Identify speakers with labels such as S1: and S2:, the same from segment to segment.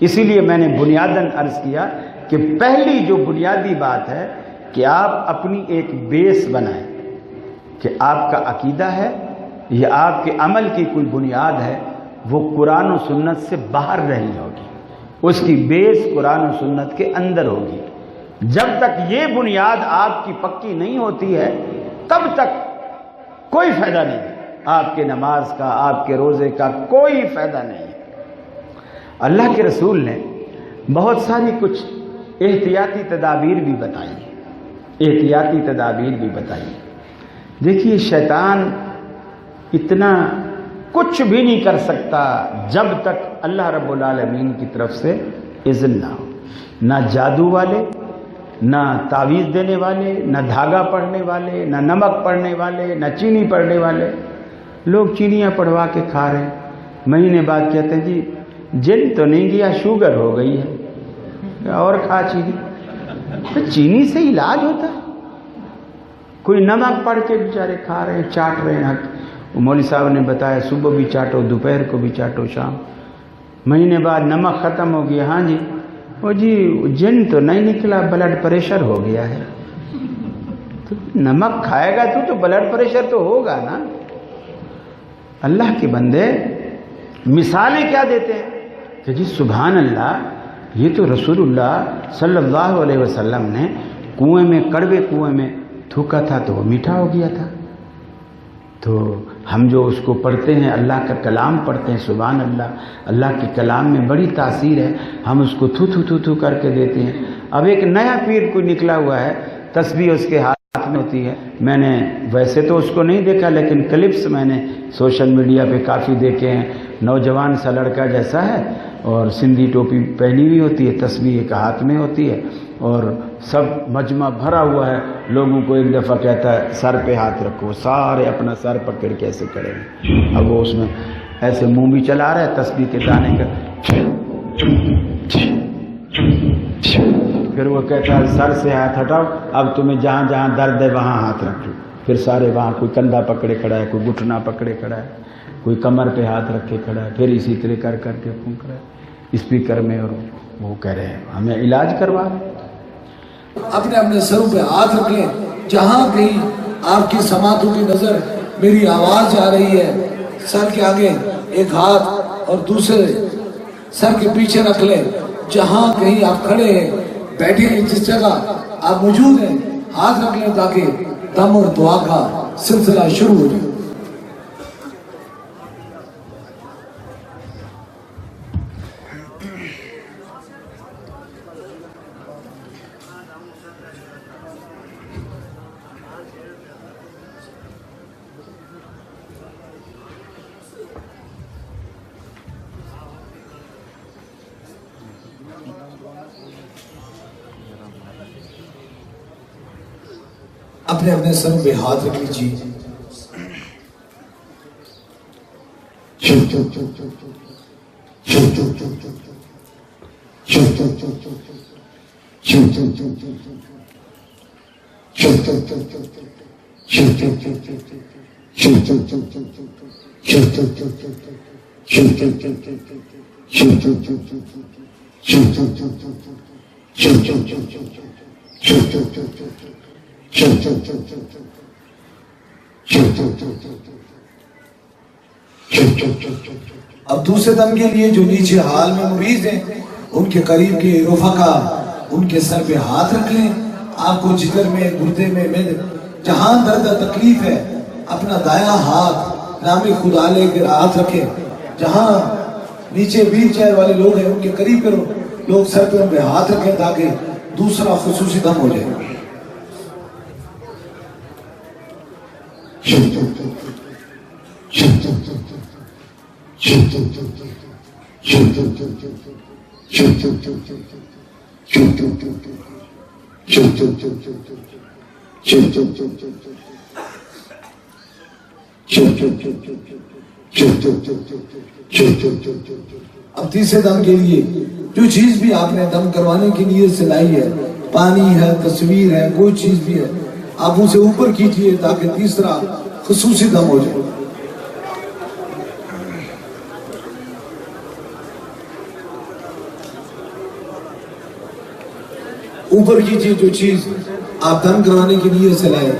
S1: اسی لیے میں نے بنیاداً عرض کیا کہ پہلی جو بنیادی بات ہے کہ آپ اپنی ایک بیس بنائیں کہ آپ کا عقیدہ ہے یا آپ کے عمل کی کوئی بنیاد ہے وہ قرآن و سنت سے باہر رہی ہوگی، اس کی بیس قرآن و سنت کے اندر ہوگی۔ جب تک یہ بنیاد آپ کی پکی نہیں ہوتی ہے تب تک کوئی فائدہ نہیں، آپ کے نماز کا، آپ کے روزے کا کوئی فائدہ نہیں ہے۔ اللہ کے رسول نے بہت ساری کچھ احتیاطی تدابیر بھی بتائی، دیکھیے شیطان اتنا کچھ بھی نہیں کر سکتا جب تک اللہ رب العالمین کی طرف سے اذن نہ ہو، نہ جادو والے، نہ تعویذ دینے والے، نہ دھاگا پڑھنے والے، نہ نمک پڑھنے والے، نہ چینی پڑھنے والے۔ لوگ چینیاں پڑھوا کے کھا رہے ہیں، مہینے بعد کہتے ہیں جی جن تو نہیں گیا، شوگر ہو گئی ہے، اور کھا چینی۔ تو چینی سے علاج ہوتا ہے؟ کوئی نمک پڑھ کے بیچارے کھا رہے ہیں، چاٹ رہے ہیں۔ مولوی صاحب نے بتایا صبح بھی چاٹو، دوپہر کو بھی چاٹو، شام۔ مہینے بعد نمک ختم ہو گیا، ہاں جی وہ جی جن تو نہیں نکلا، بلڈ پریشر ہو گیا ہے۔ تو نمک کھائے گا تو بلڈ پریشر تو ہوگا نا۔ اللہ کے بندے مثالیں کیا دیتے ہیں کہ جی سبحان اللہ، یہ تو رسول اللہ صلی اللہ علیہ وسلم نے کنویں میں، کڑوے کنویں میں تھوکا تھا تو وہ میٹھا ہو گیا تھا۔ تو ہم جو اس کو پڑھتے ہیں، اللہ کا کلام پڑھتے ہیں، سبحان اللہ، اللہ کے کلام میں بڑی تاثیر ہے، ہم اس کو تھو تھو تھو تھو کر کے دیتے ہیں۔ اب ایک نیا پیر کوئی نکلا ہوا ہے، تسبیح اس کے ہاتھ میں ہوتی ہے، میں نے ویسے تو اس کو نہیں دیکھا لیکن کلپس میں نے سوشل میڈیا پہ کافی دیکھے ہیں، نوجوان سا لڑکا جیسا ہے اور سندھی ٹوپی پہنی ہوئی ہوتی ہے، تسبیح ایک ہاتھ میں ہوتی ہے اور سب مجمع بھرا ہوا ہے، لوگوں کو ایک دفعہ کہتا ہے سر پہ ہاتھ رکھو، سارے اپنا سر پکڑ کے ایسے کریں گے۔ اب وہ اس میں ایسے منہ بھی چلا رہا ہے تسبیح کے دانے کا، پھر وہ کہتا ہے سر سے ہاتھ ہٹاؤ، اب تمہیں جہاں جہاں درد ہے وہاں ہاتھ رکھو۔ پھر سارے وہاں، کوئی کندھا پکڑے کھڑا ہے، کوئی گھٹنا پکڑے کھڑا ہے، کوئی کمر پہ ہاتھ رکھے کھڑا ہے، پھر اسی طرح کر کر کے پھونک رہا ہے اسپیکر میں، اور وہ کہہ رہے ہیں ہمیں علاج کروا رہے ہیں۔
S2: اپنے اپنے سروں پہ ہاتھ رکھ لیں، جہاں کہیں آپ کی سماعتوں کی نظر میری آواز جا رہی ہے، سر کے آگے ایک ہاتھ اور دوسرے سر کے پیچھے رکھ لیں، جہاں کہیں آپ کھڑے ہیں، بیٹھے ہیں، جس جگہ آپ موجود ہیں، ہاتھ رکھ لیں تاکہ دم اور دعا کا سلسلہ شروع ہو جائے۔ اپنے اپنے سروں پہ ہاتھ رکھ لیجیے۔ اب دوسرے دم کے لیے جو نیچے حال میں مریض ہیں، ان کے قریب کے رفقا ان کے سر پہ ہاتھ رکھ لیں۔ آپ کو جگر میں، گردے میں، جہاں درد تکلیف ہے، اپنا دایاں ہاتھ نام خدا لے کر ہاتھ رکھیں۔ جہاں نیچے ویل چیئر والے لوگ ہیں ان کے قریب کرو، لوگ سر پہ ان پہ ہاتھ رکھیں تاکہ دوسرا خصوصی دم ہو جائے۔ اب تیسرے دم کے لیے جو چیز بھی آپ نے دم کروانے کی نیت سے لائی ہے، پانی ہے، تصویر ہے، کوئی چیز بھی ہے، آپ اسے اوپر کیجئے تاکہ تیسرا خصوصی دم ہو جائے۔ اوپر کیجیے جو چیز آپ دم کرانے کے لیے سے لائے.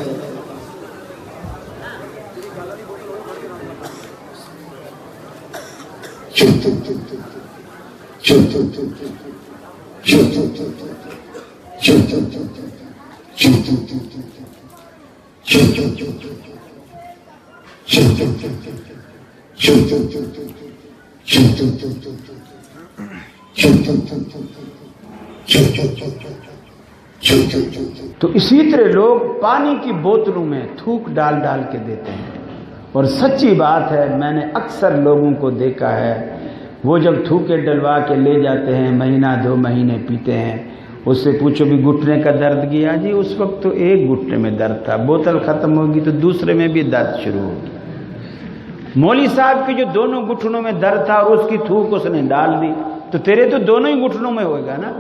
S1: تو اسی طرح لوگ پانی کی بوتلوں میں تھوک ڈال ڈال کے دیتے ہیں. اور سچی بات ہے، میں نے اکثر لوگوں کو دیکھا ہے، وہ جب تھوکے ڈلوا کے لے جاتے ہیں، مہینہ 2 مہینے پیتے ہیں، اس سے پوچھو بھی گھٹنے کا درد گیا؟ جی اس وقت تو ایک گھٹنے میں درد تھا، بوتل ختم ہوگی تو دوسرے میں بھی درد شروع ہوگی. مولوی صاحب کے جو دونوں گھٹنوں میں درد تھا اور اس کی تھوک اس نے ڈال دی، تو تیرے تو دونوں ہی گھٹنوں میں ہوگا نا.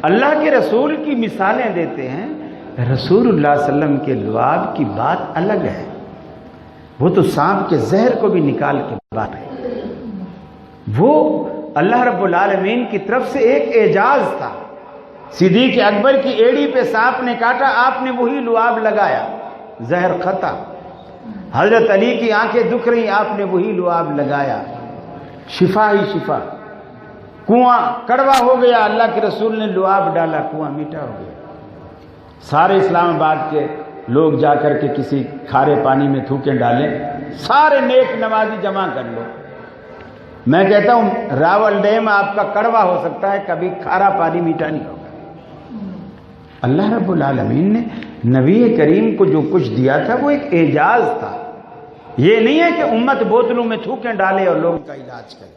S1: اللہ کے رسول کی مثالیں دیتے ہیں. رسول اللہ صلی اللہ علیہ وسلم کے لعاب کی بات الگ ہے، وہ تو سانپ کے زہر کو بھی نکال کے بات ہے. وہ اللہ رب العالمین کی طرف سے ایک اعجاز تھا. صدیق اکبر کی ایڑی پہ سانپ نے کاٹا، آپ نے وہی لعاب لگایا، زہر ختم. حضرت علی کی آنکھیں دکھ رہی، آپ نے وہی لعاب لگایا، شفا ہی شفا. کنواں کڑوا ہو گیا، اللہ کے رسول نے لعاب ڈالا، کنواں میٹھا ہو گیا. سارے اسلام آباد کے لوگ جا کر کے کسی کھارے پانی میں تھوکیں ڈالیں، سارے نیک نمازی جمع کر لو. میں کہتا ہوں راول ڈیم آپ کا کڑوا ہو سکتا ہے، کبھی کھارا پانی میٹھا نہیں ہوگا. اللہ رب العالمین نے نبی کریم کو جو کچھ دیا تھا وہ ایک اعجاز تھا. یہ نہیں ہے کہ امت بوتلوں میں تھوکیں ڈالے اور لوگوں کا علاج کرے.